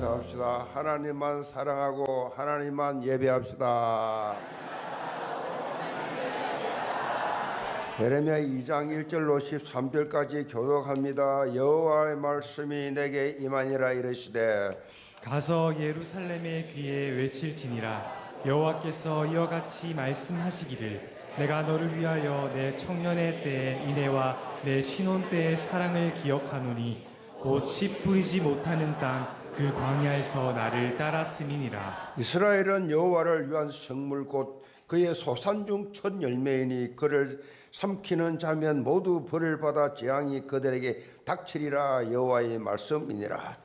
인사합시다. 하나님만 사랑하고 하나님만 예배합시다. 예레미야 2장 1절로 13절까지 교독합니다. 여호와의 말씀이 내게 임하니라 이르시되 가서 예루살렘의 귀에 외칠지니라. 여호와께서 이와 같이 말씀하시기를 내가 너를 위하여 내 청년의 때의 인애와 내 신혼 때의 사랑을 기억하노니 곧 씨 뿌리지 못하는 땅 그 광야에서 나를 따랐음이니라. 이스라엘은 여호와를 위한 성물 곧 그의 소산 중 첫 열매이니 그를 삼키는 자면 모두 벌을 받아 재앙이 그들에게 닥치리라. 여호와의 말씀이니라.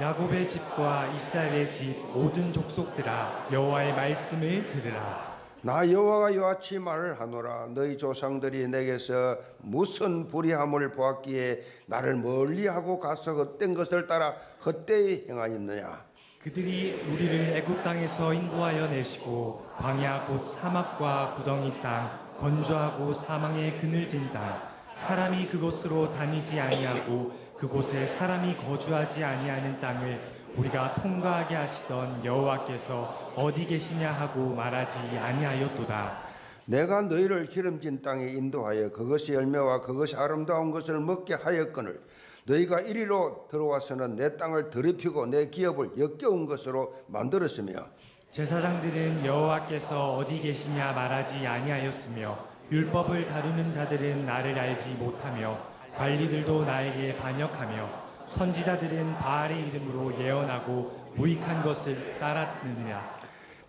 야곱의 집과 이스라엘의 집 모든 족속들아 여호와의 말씀을 들으라. 나 여호와가 이와 같이 말을 하노라. 너희 조상들이 내게서 무슨 불의함을 보았기에 나를 멀리하고 가서 헛된 것을 따라 헛되이 행하였느냐. 그들이 우리를 애굽 땅에서 인도하여 내시고 광야 곧 사막과 구덩이 땅 건조하고 사망의 그늘진 땅 사람이 그곳으로 다니지 아니하고 그곳에 사람이 거주하지 아니하는 땅을 우리가 통과하게 하시던 여호와께서 어디 계시냐 하고 말하지 아니하였도다. 내가 너희를 기름진 땅에 인도하여 그것이 열매와 그것이 아름다운 것을 먹게 하였거늘 너희가 이리로 들어와서는 내 땅을 더럽히고 내 기업을 역겨운 것으로 만들었으며 제사장들은 여호와께서 어디 계시냐 말하지 아니하였으며 율법을 다루는 자들은 나를 알지 못하며 관리들도 나에게 반역하며 선지자들은 바알의 이름으로 예언하고 무익한 것을 따랐느니라.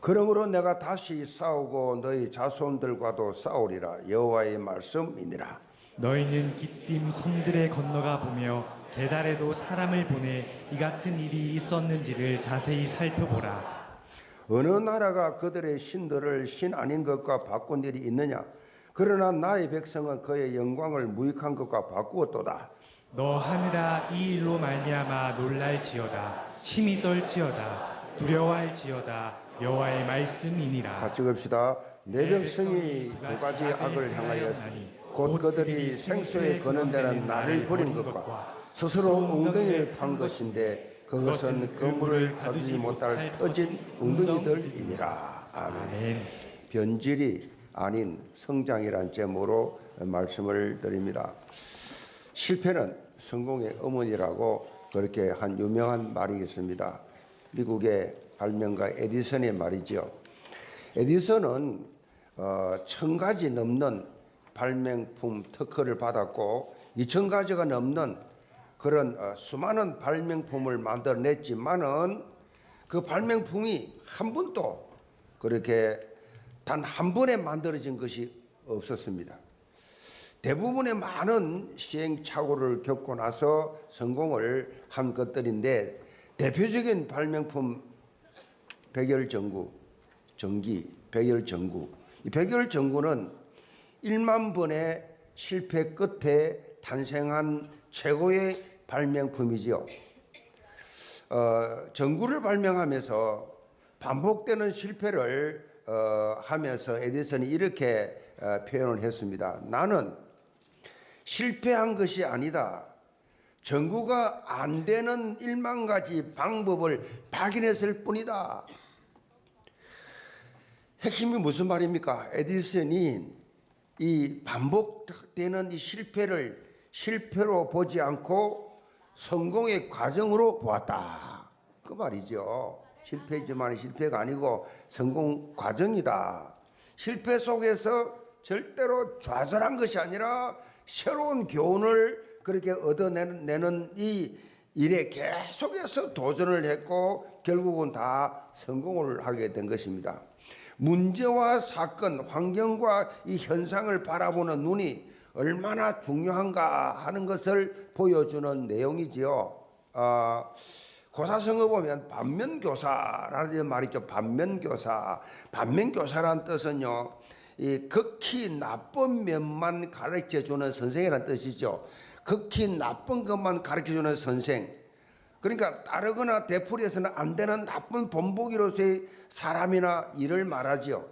그러므로 내가 다시 싸우고 너희 자손들과도 싸우리라. 여호와의 말씀이니라. 너희는 기띔 섬들에 건너가 보며 게달에도 사람을 보내 이 같은 일이 있었는지를 자세히 살펴보라. 어느 나라가 그들의 신들을 신 아닌 것과 바꾼 일이 있느냐. 그러나 나의 백성은 그의 영광을 무익한 것과 바꾸었도다. 너 하늘아 이 일로 말미암아 놀랄지어다. 심히 떨지어다. 두려워할지어다. 여호와의 말씀이니라. 같이 읍시다. 내 백성이 두 가지 악을 향하여 곧 그들이 생수에 거는 데는 나를 버린 것과 스스로 웅덩이를 판 것인데 그것은 그물을 가두지 못할 터진 웅덩이들이니라. 아멘. 변질이 아닌 성장이란 제목으로 말씀을 드립니다. 실패는 성공의 어머니라고 그렇게 한 유명한 말이 있습니다. 미국의 발명가 에디슨의 말이죠. 에디슨은 1000가지 넘는 발명품 특허를 받았고 2000가지가 넘는 그런 수많은 발명품을 만들어냈지만은 그 발명품이 한 번도 그렇게 단 한 번에 만들어진 것이 없었습니다. 대부분의 많은 시행착오를 겪고 나서 성공을 한 것들인데 대표적인 발명품 백열전구, 전기, 백열전구. 이 백열전구는 1만 번의 실패 끝에 탄생한 최고의 발명품이지요. 전구를 발명하면서 반복되는 실패를 하면서 에디슨이 이렇게 표현을 했습니다. 나는 실패한 것이 아니다. 전구가 안 되는 1만 가지 방법을 발견했을 뿐이다. 핵심이 무슨 말입니까? 에디슨이 이 반복되는 이 실패를 실패로 보지 않고 성공의 과정으로 보았다. 그 말이죠. 실패지만 실패가 아니고 성공 과정이다. 실패 속에서 절대로 좌절한 것이 아니라 새로운 교훈을 그렇게 얻어내는 이 일에 계속해서 도전을 했고 결국은 다 성공을 하게 된 것입니다. 문제와 사건, 환경과 이 현상을 바라보는 눈이 얼마나 중요한가 하는 것을 보여주는 내용이지요. 고사성어 보면 반면교사라는 말이 있죠. 반면교사. 반면교사라는 뜻은요, 이 극히 나쁜 면만 가르쳐 주는 선생이라는 뜻이죠. 극히 나쁜 것만 가르쳐 주는 선생. 그러니까 따르거나 되풀이해서는 안 되는 나쁜 본보기로서의 사람이나 일을 말하지요.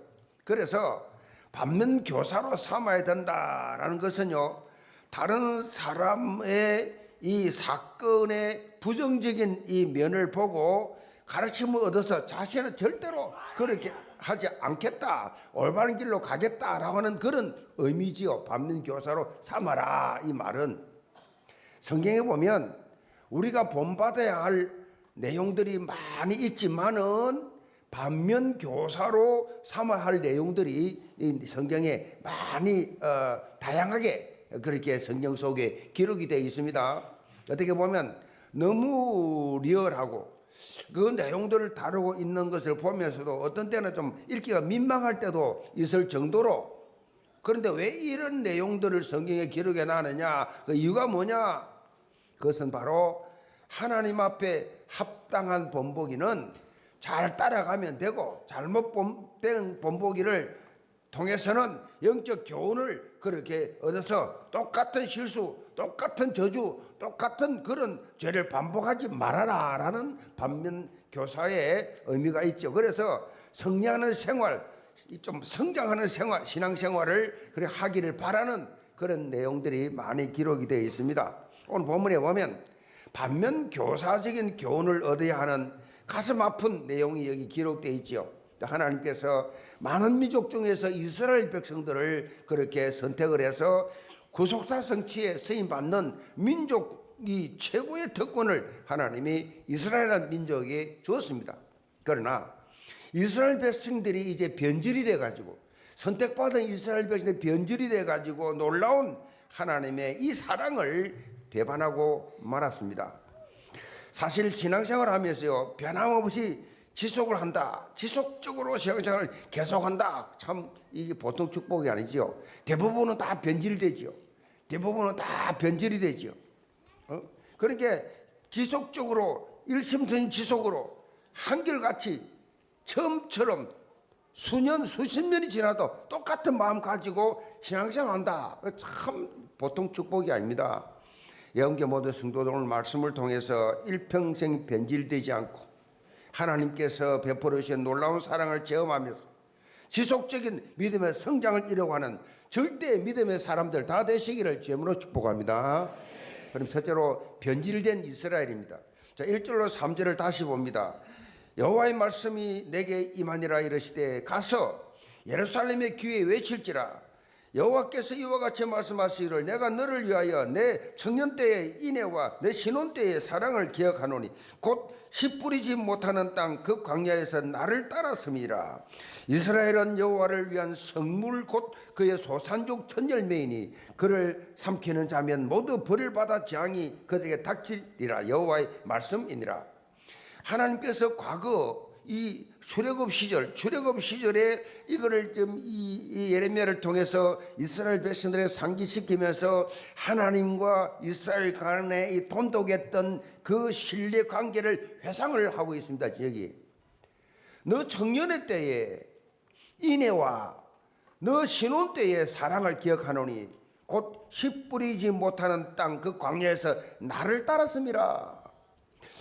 그래서 반면교사로 삼아야 된다라는 것은요, 다른 사람의 이 사건의 부정적인 이 면을 보고 가르침을 얻어서 자신은 절대로 그렇게 하지 않겠다, 올바른 길로 가겠다라고 하는 그런 의미지요. 반면교사로 삼아라. 이 말은 성경에 보면 우리가 본받아야 할 내용들이 많이 있지만은 반면교사로 삼아야 할 내용들이 이 성경에 많이 다양하게 그렇게 성경 속에 기록이 되어 있습니다. 어떻게 보면 너무 리얼하고 그 내용들을 다루고 있는 것을 보면서도 어떤 때는 좀 읽기가 민망할 때도 있을 정도로, 그런데 왜 이런 내용들을 성경에 기록해 놨느냐, 그 이유가 뭐냐, 그것은 바로 하나님 앞에 합당한 본보기는 잘 따라가면 되고 잘못된 본보기를 통해서는 영적 교훈을 그렇게 얻어서 똑같은 실수, 똑같은 저주, 똑같은 그런 죄를 반복하지 말아라 라는 반면교사의 의미가 있죠. 그래서 성장하는 생활, 좀 성장하는 생활, 신앙생활을 그래 하기를 바라는 그런 내용들이 많이 기록이 되어 있습니다. 오늘 본문에 보면 반면교사적인 교훈을 얻어야 하는 가슴 아픈 내용이 여기 기록되어 있죠. 하나님께서 많은 민족 중에서 이스라엘 백성들을 그렇게 선택을 해서 구속사 성취에 쓰임받는 민족이 최고의 특권을 하나님이 이스라엘 민족에게 주었습니다. 그러나 이스라엘 백성들이 이제 변질이 돼가지고, 선택받은 이스라엘 백성들이 변질이 돼가지고 놀라운 하나님의 이 사랑을 배반하고 말았습니다. 사실 신앙생활 하면서요, 변함없이 지속을 한다, 지속적으로 신앙생활을 계속한다, 참 이게 보통 축복이 아니지요. 대부분은 다 변질되지요. 대부분은 다 변질이 되지요. 그러니까 지속적으로 일심전지속으로 한결같이 처음처럼 수년 수십 년이 지나도 똑같은 마음 가지고 신앙생활 한다, 참 보통 축복이 아닙니다. 영계 모든 성도들 오늘 말씀을 통해서 일평생 변질되지 않고 하나님께서 베풀어 주신 놀라운 사랑을 체험하면서 지속적인 믿음의 성장을 이루어가는 절대 믿음의 사람들 다 되시기를 주님으로 축복합니다. 그럼 첫째로 변질된 이스라엘입니다. 자, 1절로 3절을 다시 봅니다. 여호와의 말씀이 내게 임하니라 이르시되 가서 예루살렘의 귀에 외칠지라. 여호와께서 이와 같이 말씀하시기를 내가 너를 위하여 내 청년 때의 인애와 내 신혼 때의 사랑을 기억하노니 곧 씨 뿌리지 못하는 땅 그 광야에서 나를 따랐음이라. 이스라엘은 여호와를 위한 성물 곧 그의 소산족 천열매이니 그를 삼키는 자면 모두 벌을 받아 재앙이 그들에게 닥치리라. 여호와의 말씀이니라. 하나님께서 과거 이 출애굽 시절에 이거를 좀 이 예레미야를 통해서 이스라엘 백성들에 상기시키면서 하나님과 이스라엘 간에 이 돈독했던 그 신뢰 관계를 회상을 하고 있습니다. 여기 너 청년의 때에 인애와 너 신혼 때의 사랑을 기억하노니 곧 씨 뿌리지 못하는 땅 그 광야에서 나를 따랐음이라.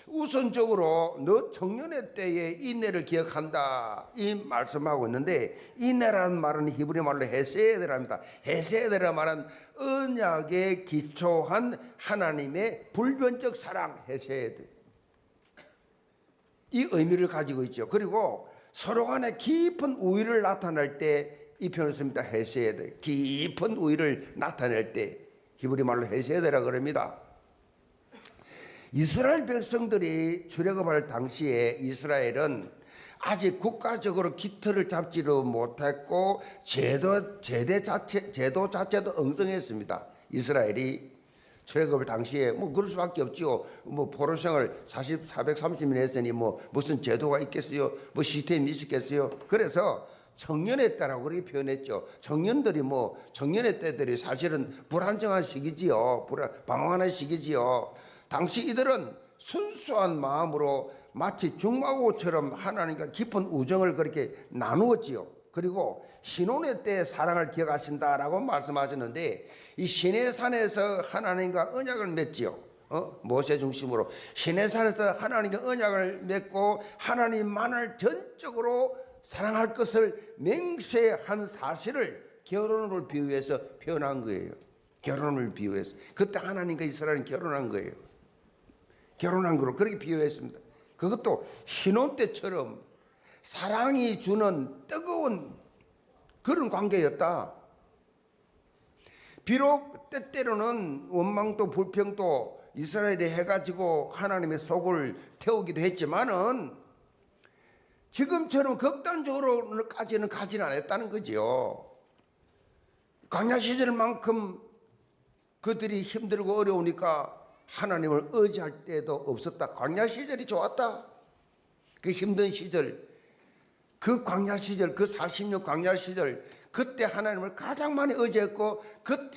우선적으로 너 청년의 때의 인내를 기억한다 이 말씀하고 있는데, 인내라는 말은 히브리 말로 헤세드랍니다. 헤세드라 말은 언약에 기초한 하나님의 불변적 사랑, 헤세드, 이 의미를 가지고 있죠. 그리고 서로 간에 깊은 우위를 나타낼 때 이 표현을 씁니다. 헤세드, 깊은 우위를 나타낼 때 히브리 말로 헤세드라 그럽니다. 이스라엘 백성들이 출애굽할 당시에 이스라엘은 아직 국가적으로 기틀을 잡지도 못했고 제도 자체도 엉성했습니다. 이스라엘이 출애굽할 당시에 뭐 그럴 수밖에 없지요. 뭐 포로생활 430년 했으니 뭐 무슨 제도가 있겠어요? 뭐 시스템이 있겠어요? 그래서 청년의 때라고 그렇게 표현했죠. 청년의 때들이 사실은 불안정한 시기지요. 방황하는 시기지요. 당시 이들은 순수한 마음으로 마치 중마고처럼 하나님과 깊은 우정을 그렇게 나누었지요. 그리고 신혼의 때의 사랑을 기억하신다라고 말씀하셨는데, 이 시내산에서 하나님과 언약을 맺지요. 모세 중심으로 시내산에서 하나님과 언약을 맺고 하나님만을 전적으로 사랑할 것을 맹세한 사실을 결혼을 비유해서 표현한 거예요. 결혼을 비유해서. 그때 하나님과 이스라엘은 결혼한 거예요. 결혼한 거로 그렇게 비유했습니다. 그것도 신혼 때처럼 사랑이 주는 뜨거운 그런 관계였다. 비록 때때로는 원망도 불평도 이스라엘이 해가지고 하나님의 속을 태우기도 했지만은 지금처럼 극단적으로까지는 가지는 않았다는 거지요. 광야 시절만큼 그들이 힘들고 어려우니까 하나님을 의지할 때도 없었다. 광야 시절이 좋았다. 그 힘든 시절, 그 광야 시절, 그 40년 광야 시절, 그때 하나님을 가장 많이 의지했고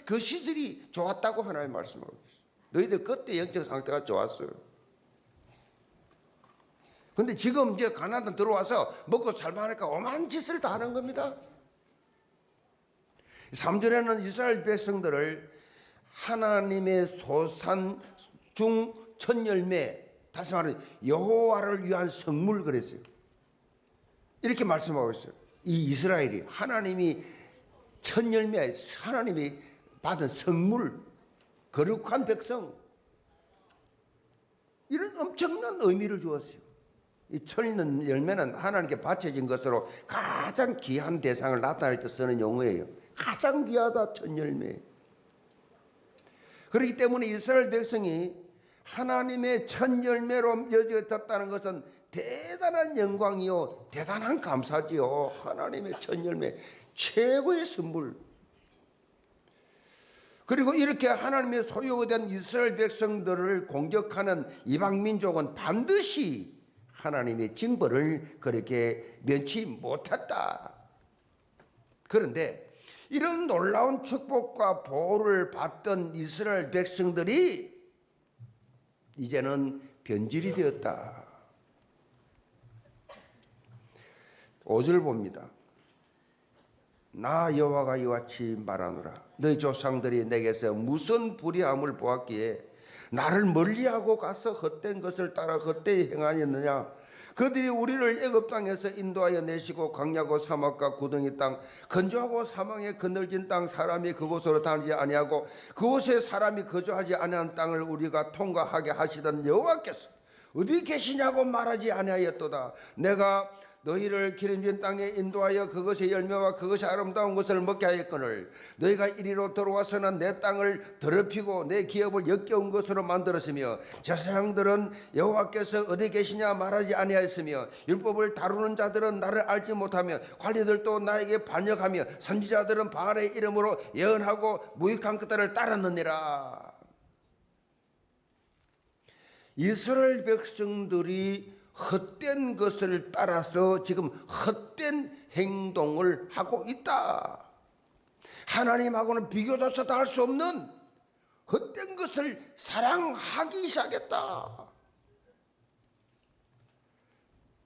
그 시절이 좋았다고 하나님 말씀하고 있어요. 너희들 그때 영적 상태가 좋았어요. 근데 지금 이제 가나안 들어와서 먹고 살만하니까 오만 짓을 다 하는 겁니다. 3절에는 이스라엘 백성들을 하나님의 소산 중 첫 열매, 다시 말해 여호와를 위한 선물 그랬어요. 이렇게 말씀하고 있어요. 이 이스라엘이 하나님이 첫 열매, 하나님이 받은 선물, 거룩한 백성, 이런 엄청난 의미를 주었어요. 이 첫 열매는 하나님께 바쳐진 것으로 가장 귀한 대상을 나타낼 때 쓰는 용어예요. 가장 귀하다, 첫 열매. 그렇기 때문에 이스라엘 백성이 하나님의 첫 열매로 여겨졌다는 것은 대단한 영광이요, 대단한 감사지요. 하나님의 첫 열매, 최고의 선물. 그리고 이렇게 하나님의 소유가 된 이스라엘 백성들을 공격하는 이방 민족은 반드시 하나님의 징벌을 그렇게 면치 못했다. 그런데 이런 놀라운 축복과 보호를 받던 이스라엘 백성들이 이제는 변질이 되었다. 5절 봅니다. 나 여호와가 이와 같이 말하노라. 너희 조상들이 내게서 무슨 불의함을 보았기에 나를 멀리하고 가서 헛된 것을 따라 헛되이 행하였느냐. 그들이 우리를 애굽 땅에서 인도하여 내시고 광야고 사막과 구덩이 땅, 건조하고 사망에 그늘진 땅, 사람이 그곳으로 다니지 아니하고 그곳에 사람이 거주하지 아니한 땅을 우리가 통과하게 하시던 여호와께서 어디 계시냐고 말하지 아니하였도다. 내가 너희를 기름진 땅에 인도하여 그것의 열매와 그것이 아름다운 것을 먹게 하였거늘 너희가 이리로 들어와서는 내 땅을 더럽히고 내 기업을 역겨운 것으로 만들었으며 제사장들은 여호와께서 어디 계시냐 말하지 아니하였으며 율법을 다루는 자들은 나를 알지 못하며 관리들도 나에게 반역하며 선지자들은 바알의 이름으로 예언하고 무익한 것들을 따랐느니라. 이스라엘 백성들이 헛된 것을 따라서 지금 헛된 행동을 하고 있다. 하나님하고는 비교조차도 할 수 없는 헛된 것을 사랑하기 시작했다.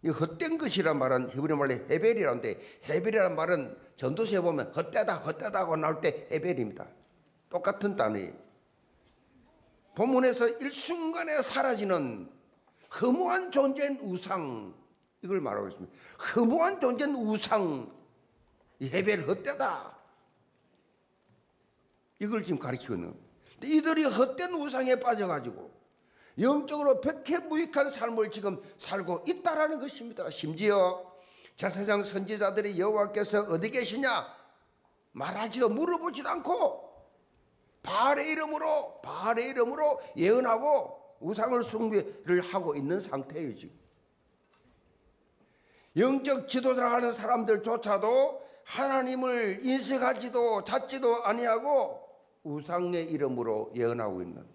이 헛된 것이란 말은 히브리 말로 헤벨이라는데, 헤벨이란 말은 전도서에 보면 헛되다고 나올 때 헤벨입니다. 똑같은 단어예요. 본문에서 일순간에 사라지는 허무한 존재인 우상, 이걸 말하고 있습니다. 허무한 존재인 우상, 헤벨 헛되다, 이걸 지금 가리키고 있는 거예요. 이들이 헛된 우상에 빠져가지고 영적으로 백해무익한 삶을 지금 살고 있다라는 것입니다. 심지어 제사장 선지자들이 여호와께서 어디 계시냐 말하지도 물어보지도 않고 바알의 이름으로 예언하고 우상을 숭배를 하고 있는 상태예요. 지금 영적 지도자를 하는 사람들조차도 하나님을 인식하지도 찾지도 아니하고 우상의 이름으로 예언하고 있는,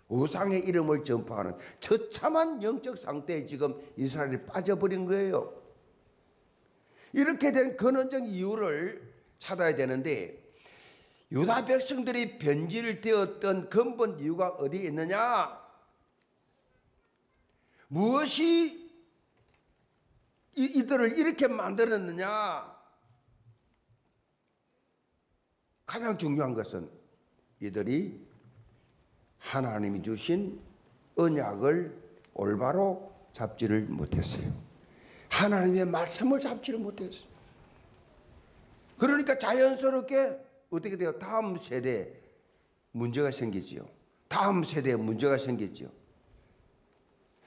우상의 이름을 전파하는 처참한 영적 상태에 지금 이스라엘이 빠져버린 거예요. 이렇게 된 근원적 이유를 찾아야 되는데, 유다 백성들이 변질되었던 근본 이유가 어디에 있느냐? 무엇이 이들을 이렇게 만들었느냐? 가장 중요한 것은 이들이 하나님이 주신 언약을 올바로 잡지를 못했어요. 하나님의 말씀을 잡지를 못했어요. 그러니까 자연스럽게 어떻게 돼요? 다음 세대에 문제가 생기지요. 다음 세대에 문제가 생기지요.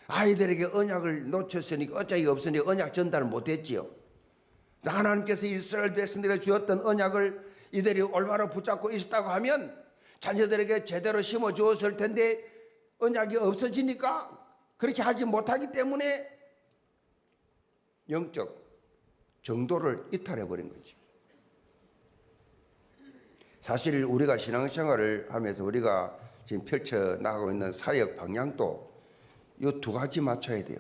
아이들에게 언약을 놓쳤으니까 어차피 없으니 언약 전달을 못했지요. 하나님께서 이스라엘 백성들에게 주었던 언약을 이들이 올바로 붙잡고 있었다고 하면 자녀들에게 제대로 심어 주었을 텐데 언약이 없어지니까 그렇게 하지 못하기 때문에 영적 정도를 이탈해 버린 거지. 사실 우리가 신앙생활을 하면서 우리가 지금 펼쳐 나가고 있는 사역 방향도 이 두 가지 맞춰야 돼요.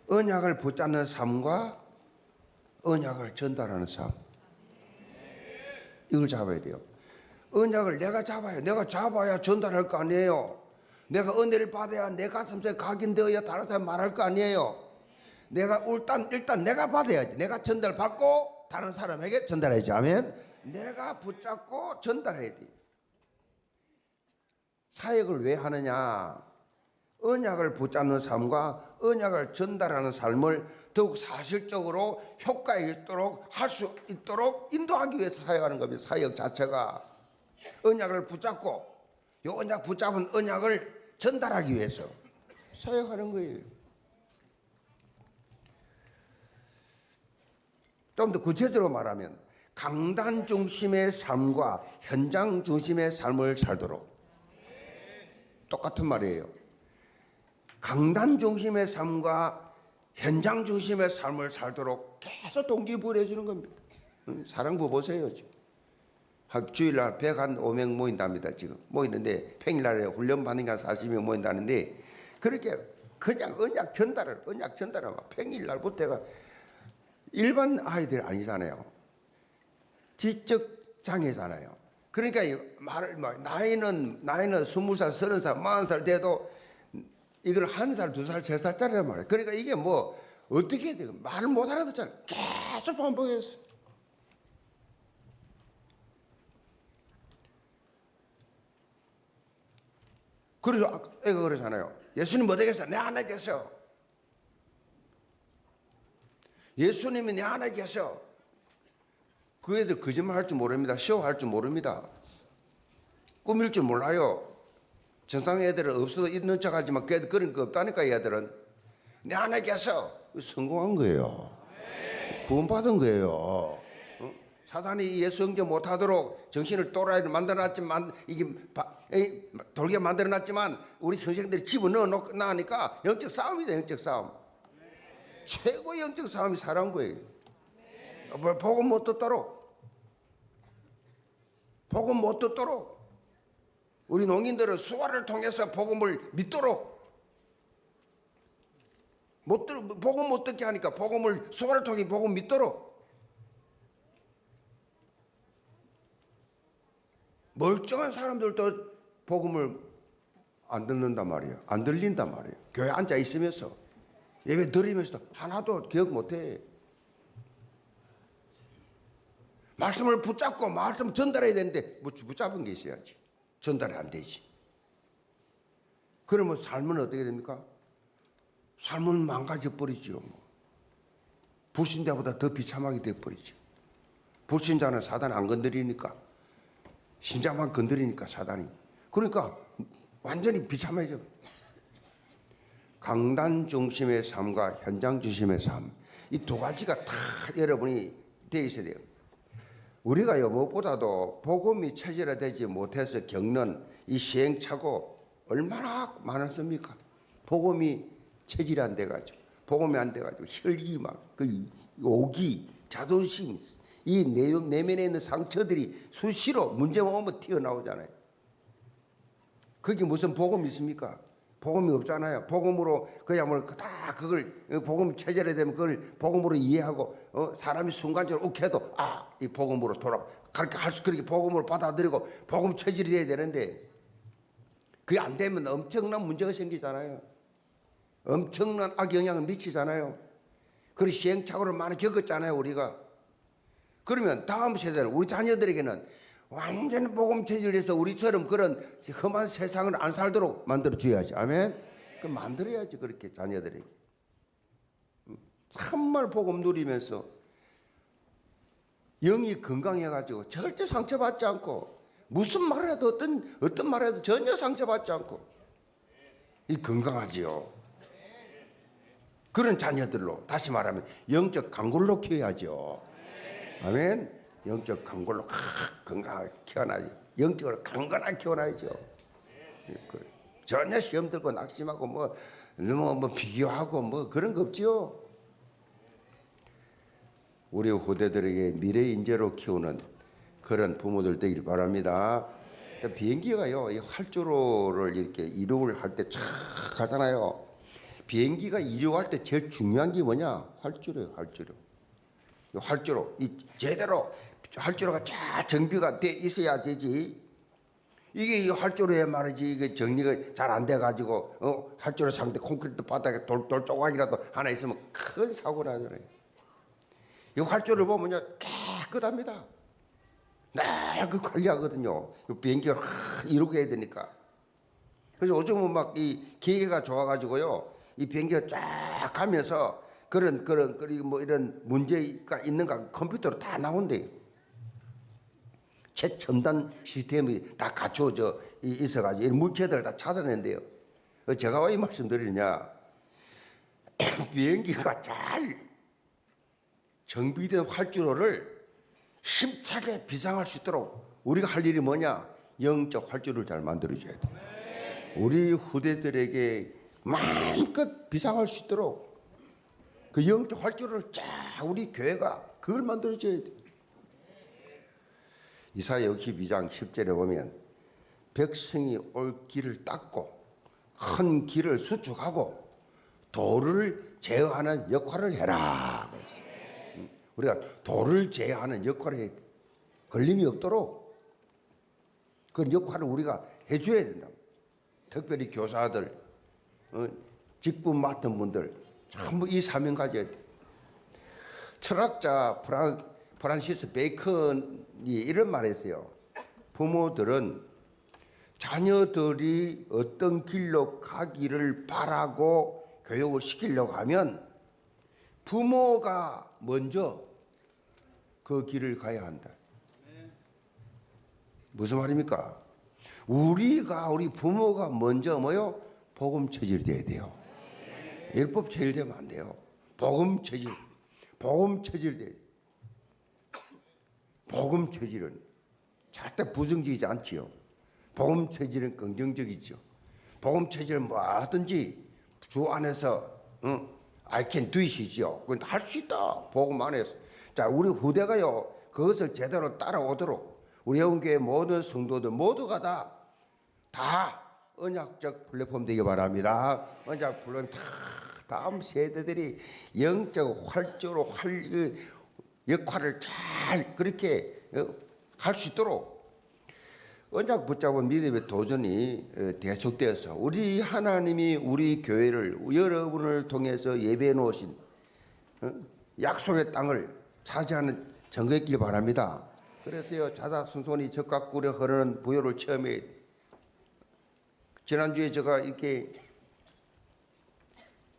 언약을 붙잡는 삶과 언약을 전달하는 삶. 이걸 잡아야 돼요. 언약을 내가 잡아야, 내가 잡아야 전달할 거 아니에요. 내가 은혜를 받아야 내 가슴속에 각인되어야 다른 사람 말할 거 아니에요. 내가 일단 내가 받아야지. 내가 전달받고 다른 사람에게 전달해야지. 아멘. 내가 붙잡고 전달해야 돼. 사역을 왜 하느냐? 언약을 붙잡는 삶과 언약을 전달하는 삶을 더욱 사실적으로 효과 있도록 할 수 있도록 인도하기 위해서 사역하는 겁니다. 사역 자체가 언약을 붙잡고 이 언약 붙잡은 언약을 전달하기 위해서 사역하는 거예요. 좀 더 구체적으로 말하면 강단 중심의 삶과 현장 중심의 삶을 살도록. 똑같은 말이에요. 강단 중심의 삶과 현장 중심의 삶을 살도록 계속 동기부여해 주는 겁니다. 사랑부 보세요. 지금 주일날 105명 모인답니다. 지금 모이는데 평일날에 훈련 받는 게 한 40명 모인다는데 그렇게 그냥 언약 전달을 평일날부터가 일반 아이들 아니잖아요. 지적 장애잖아요. 그러니까 나이는 20살, 30살, 40살 돼도 이걸 1살, 2살, 3살짜리란 말이에요. 그러니까 이게 뭐 어떻게 해야 돼요? 말을 못 알아듣잖아요. 계속 반복했어. 그래서 애가 그러잖아요. 예수님 뭐 되겠어? 내 안에 계셔. 예수님이 내 안에 계셔. 그 애들 거짓말 할 줄 모릅니다. 쇼할 줄 모릅니다. 꾸밀 줄 몰라요. 정상 애들은 없어도 있는 척 하지만 그 애들 그런 거 없다니까. 애들은 내 안에 계셔. 성공한 거예요. 구원받은 거예요. 사단이 예수 영접 못하도록 정신을 또라이를 만들어놨지만 이게 돌게 만들어놨지만 우리 선생들이 집어넣어 놓으니까 영적 싸움이다. 영적 싸움. 최고의 영적 싸움이 사랑 거예요. 복음 못 듣도록 우리 농인들은 수화를 통해서 복음을 믿도록 복음 못 듣게 하니까 복음을 수화를 통해 복음 믿도록 멀쩡한 사람들도 복음을 안 듣는단 말이에요. 안 들린단 말이에요. 교회 앉아 있으면서 예배 드리면서도 하나도 기억 못해. 말씀을 붙잡고 말씀 전달해야 되는데 붙잡은 게 있어야지. 전달이 안 되지. 그러면 삶은 어떻게 됩니까? 삶은 망가져 버리죠. 불신자보다 더 비참하게 돼 버리죠. 불신자는 사단 안 건드리니까, 신자만 건드리니까 사단이. 그러니까 완전히 비참해져. 강단 중심의 삶과 현장 중심의 삶, 이 두 가지가 다 여러분이 돼 있어야 돼요. 우리가 무엇보다도 복음이 체질화되지 못해서 겪는 이 시행착오 얼마나 많았습니까? 복음이 체질이 안 돼가지고, 복음이 안 돼가지고 혈기 그 오기, 자존심, 이 내면에 있는 상처들이 수시로 문제만 오면 튀어나오잖아요. 그게 무슨 복음이 있습니까? 복음이 없잖아요. 복음으로 그냥 다 그걸 복음 체질에 되면 그걸 복음으로 이해하고 사람이 순간적으로 욱해도 이 복음으로 그렇게 복음으로 받아들이고 복음 체질이 돼야 되는데 그게 안 되면 엄청난 문제가 생기잖아요. 엄청난 악영향을 미치잖아요. 그런 시행착오를 많이 겪었잖아요, 우리가. 그러면 다음 세대는 우리 자녀들에게는 완전 복음 체질에서 우리처럼 그런 험한 세상을 안 살도록 만들어줘야지. 아멘. 그 만들어야지, 그렇게 자녀들에게. 참말 복음 누리면서 영이 건강해가지고 절대 상처받지 않고 무슨 말을 해도 어떤 말을 해도 전혀 상처받지 않고 이 건강하지요. 그런 자녀들로 다시 말하면 영적 강골로 키워야죠. 아멘. 영적 강골로 건강하게 키워놔야지. 영적으로 강건하게 키워놔야죠. 전혀 시험 들고 낙심하고 뭐 비교하고 뭐 그런 거 없지요. 우리 후대들에게 미래 인재로 키우는 그런 부모들 되기를 바랍니다. 비행기가요, 이 활주로를 이렇게 이륙을 할 때 촥 가잖아요. 비행기가 이륙할 때 제일 중요한 게 뭐냐? 활주로예요, 활주로. 이 활주로, 이 제대로 활주로가 쫙 정비가 돼 있어야 되지. 이게 이 활주로에 말이지 이게 정리가 잘 안 돼 가지고 활주로 상대 콘크리트 바닥에 돌 조각이라도 하나 있으면 큰 사고 나잖아요. 이 활주로를 보면요 깨끗합니다. 늘 그 관리하거든요. 비행기를 이렇게 해야 되니까. 그래서 요즘은 막 이 기계가 좋아가지고요, 이 비행기가 쫙 가면서 그리고 뭐 이런 문제가 있는가 컴퓨터로 다 나온대요. 최첨단 시스템이 다 갖춰져 있어가지고 이런 물체들을 다 찾아낸대요. 제가 왜 이 말씀드리냐? 비행기가 잘 정비된 활주로를 힘차게 비상할 수 있도록 우리가 할 일이 뭐냐? 영적 활주로를 잘 만들어줘야 돼. 우리 후대들에게 마음껏 비상할 수 있도록 그 영적 활주로를 쫙 우리 교회가 그걸 만들어줘야 돼. 이사야 62장 10절에 보면 백성이 올 길을 닦고 큰 길을 수축하고 돌을 제어하는 역할을 해라. 우리가 돌을 제어하는 역할을 해. 걸림이 없도록 그 역할을 우리가 해줘야 된다. 특별히 교사들, 직분 맡은 분들 전부 이 사명 가져야 돼. 철학자 프란시스 베이컨이 이런 말했어요. 부모들은 자녀들이 어떤 길로 가기를 바라고 교육을 시키려고 하면 부모가 먼저 그 길을 가야 한다. 무슨 말입니까? 우리 부모가 먼저 뭐요? 복음 체질돼야 돼요. 율법 체질되면 안 돼요. 복음 체질돼야 돼요. 복음 체질은 절대 부정적이지 않지요. 복음 체질은 긍정적이죠. 복음 체질은 뭐든지 주 안에서 I can do it이죠. 그건 할 수 있다. 복음 안에서. 자, 우리 후대가요 그것을 제대로 따라오도록 우리 영교회 모든 성도들 모두가 다 언약적 플랫폼 되기 바랍니다. 언약 플랫폼 다음 세대들이 영적 활주로 역할을 잘 그렇게 할 수 있도록 언약 붙잡은 믿음의 도전이 계속되어서 우리 하나님이 우리 교회를 여러분을 통해서 예배해 놓으신 약속의 땅을 차지하는 정거했길 바랍니다. 그래서요 자작순손이 적과 꿀에 흐르는 부요를 체험해. 지난주에 제가 이렇게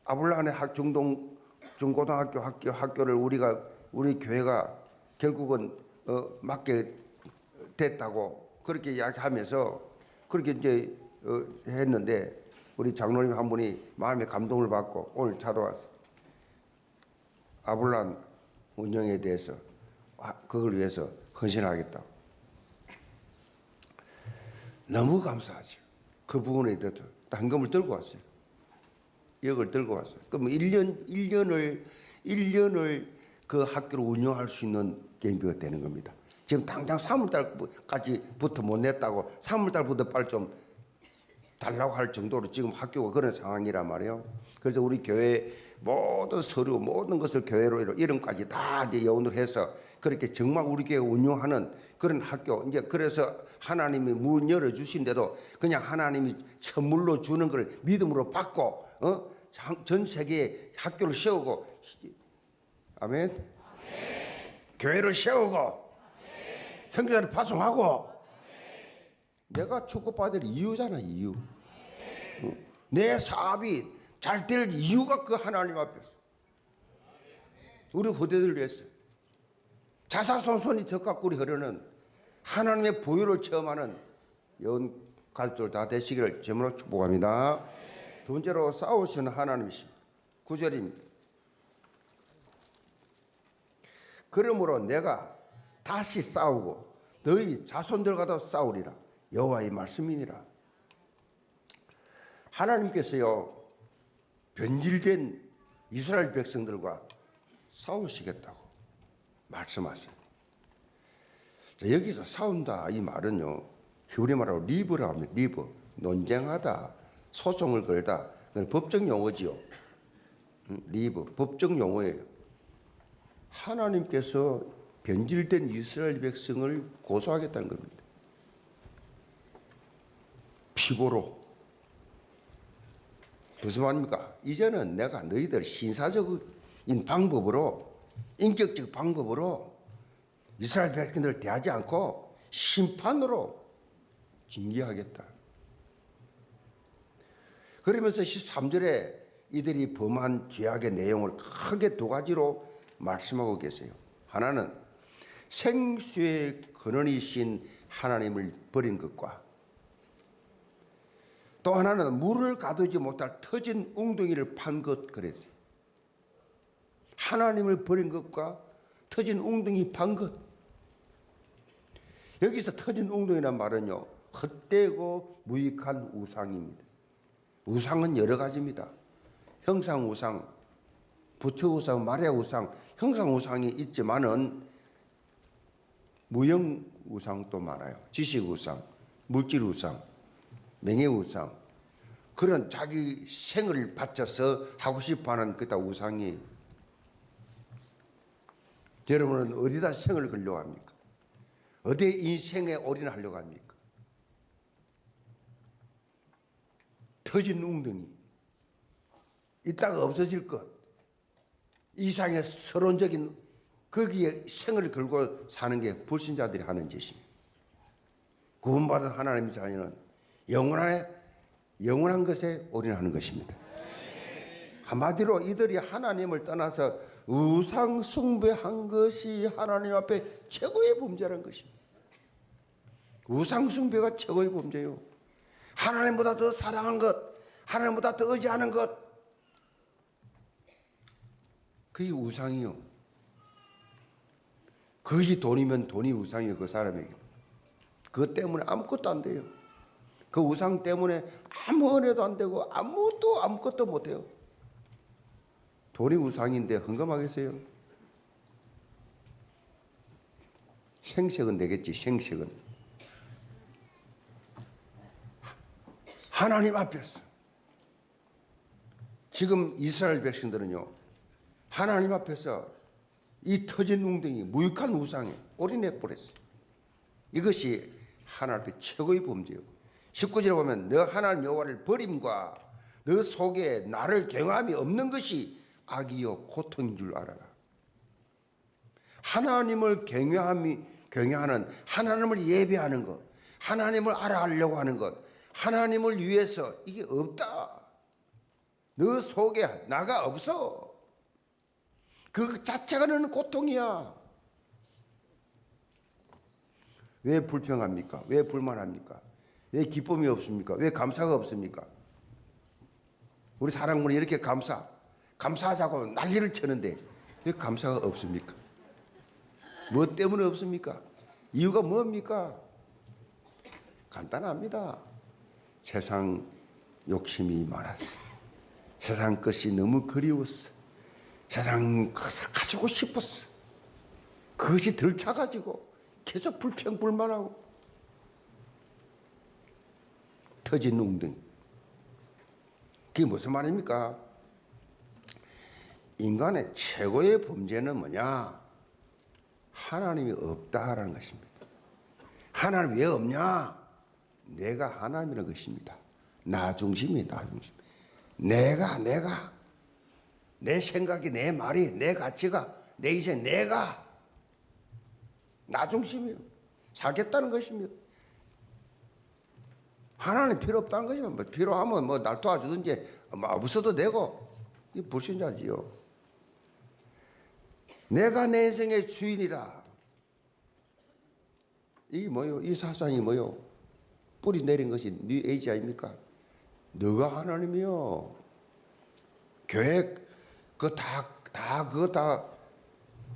아블란의 중고등학교 학교를 우리 교회가 결국은 맡게 됐다고 그렇게 이야기하면서 그렇게 이제 했는데 우리 장로님 한 분이 마음에 감동을 받고 오늘 찾아왔어요. 아블란 운영에 대해서 그걸 위해서 헌신하겠다고. 너무 감사하죠. 그 부분에 대해서 헌금을 들고 왔어요. 역을 들고 왔어요. 그럼 1년을 그 학교를 운영할 수 있는 경비가 되는 겁니다. 지금 당장 3월달까지부터 못 냈다고 3월달부터 빨리 좀 달라고 할 정도로 지금 학교가 그런 상황이란 말이에요. 그래서 우리 교회 모든 서류 모든 것을 교회로 이름까지 다 이제 여운을 해서 그렇게 정말 우리 교회 운영하는 그런 학교. 이제 그래서 하나님이 문 열어 주신데도 그냥 하나님이 선물로 주는 걸 믿음으로 받고 전 세계에 학교를 세우고 아멘. 교회를 세우고 선교사를 파송하고 내가 축복받을 이유잖아. 이유. 내 사업이 잘 될 이유가 그 하나님 앞에서 우리 후대들 위해서 자사손손이 적과 꿀이 흐르는 하나님의 보혈을 체험하는 연 가족들 다 되시기를 제물로 축복합니다. 두 번째로 싸우시는 하나님이십니다. 9절입니다. 그러므로 내가 다시 싸우고 너희 자손들과도 싸우리라. 여호와의 말씀이니라. 하나님께서요, 변질된 이스라엘 백성들과 싸우시겠다고 말씀하세요. 여기서 싸운다 이 말은요, 히브리 말로 리브라고 합니다. 리브, 논쟁하다, 소송을 걸다. 그건 법적 용어지요. 리브, 법적 용어예요. 하나님께서 변질된 이스라엘 백성을 고소하겠다는 겁니다. 피고로. 무슨 말입니까? 이제는 내가 너희들 신사적인 방법으로, 인격적 방법으로 이스라엘 백성들을 대하지 않고 심판으로 징계하겠다. 그러면서 13절에 이들이 범한 죄악의 내용을 크게 두 가지로 말씀하고 계세요. 하나는 생수의 근원이신 하나님을 버린 것과, 또 하나는 물을 가두지 못할 터진 웅덩이를 판 것 그랬어요. 하나님을 버린 것과 터진 웅덩이 판 것. 여기서 터진 웅덩이란 말은요, 헛되고 무익한 우상입니다. 우상은 여러 가지입니다. 형상 우상, 부처 우상, 마리아 우상, 형상 우상이 있지만은 무형 우상도 많아요. 지식 우상, 물질 우상, 명예 우상, 그런 자기 생을 바쳐서 하고 싶어하는 그다 우상이에요. 여러분은 어디다 생을 걸려고 합니까? 어디에 인생에 올인하려고 합니까? 터진 웅덩이, 이따가 없어질 것, 이상의 서론적인 거기에 생을 걸고 사는 게 불신자들이 하는 짓입니다. 구원받은 하나님의 자녀는 영원한 것에 올인하는 것입니다. 한마디로 이들이 하나님을 떠나서 우상 숭배한 것이 하나님 앞에 최고의 범죄라는 것입니다. 우상 숭배가 최고의 범죄요. 하나님보다 더 사랑하는 것, 하나님보다 더 의지하는 것, 그게 우상이요. 그것이 돈이면 돈이 우상이요, 그 사람에게. 그것 때문에 아무것도 안 돼요. 그 우상 때문에 아무 은혜도 안 되고 아무것도 못 해요. 돈이 우상인데 헌금하겠어요? 생색은 되겠지, 생색은. 하나님 앞에서 지금 이스라엘 백성들은요, 하나님 앞에서 이 터진 웅덩이, 무익한 우상에 올인해 버렸어요. 이것이 하나님 앞에 최고의 범죄예요. 19절에 보면 너 하나님 여호와를 버림과 너 속에 나를 경험이 없는 것이 악이요 고통인 줄 알아라. 하나님을 경외하는, 하나님을 예배하는 것, 하나님을 알아가려고 하는 것, 하나님을 위해서 이게 없다. 너 속에 나가 없어. 그 자체가 너는 고통이야. 왜 불평합니까? 왜 불만합니까? 왜 기쁨이 없습니까? 왜 감사가 없습니까? 우리 사랑꾼이 이렇게 감사하자고 난리를 치는데 왜 감사가 없습니까? 뭐 때문에 없습니까? 이유가 뭡니까? 간단합니다. 세상 욕심이 많았어. 세상 것이 너무 그리웠어. 세상 것을 가지고 싶었어. 그것이 들쳐가지고 계속 불평불만하고 터진 웅덩이. 그게 무슨 말입니까? 인간의 최고의 범죄는 뭐냐? 하나님이 없다라는 것입니다. 하나님 왜 없냐? 내가 하나님이라는 것입니다. 나 중심이 나 중심. 내가 내 생각이, 내 말이, 내 가치가, 내 인생, 내가 나 중심이에요. 살겠다는 것입니다. 하나님 필요 없다는 거죠. 뭐 필요하면 뭐 날 도와주든지 없어도 되고. 이 불신자지요. 내가 내 인생의 주인이라. 이게 뭐요? 이 사상이 뭐요? 뿌리 내린 것이 뉴 에이지 아닙니까? 너가 하나님이요. 교회 그거 다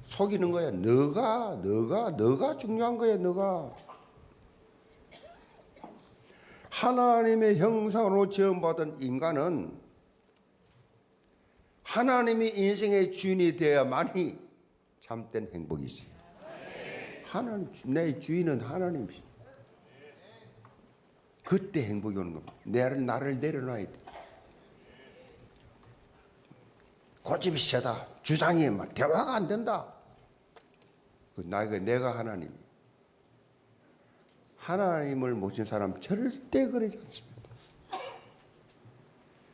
속이는 거야. 너가 중요한 거야. 너가 하나님의 형상으로 지음받은 인간은 하나님이 인생의 주인이 되어야만이 참된 행복이 있어요. 하나님, 내 주인은 하나님이시. 그때 행복이 오는 겁니다. 나를 내려놔야 돼. 고집이 세다. 주장이 막 대화가 안 된다. 내가 하나님. 하나님을 모신 사람 절대 그러지 않습니다.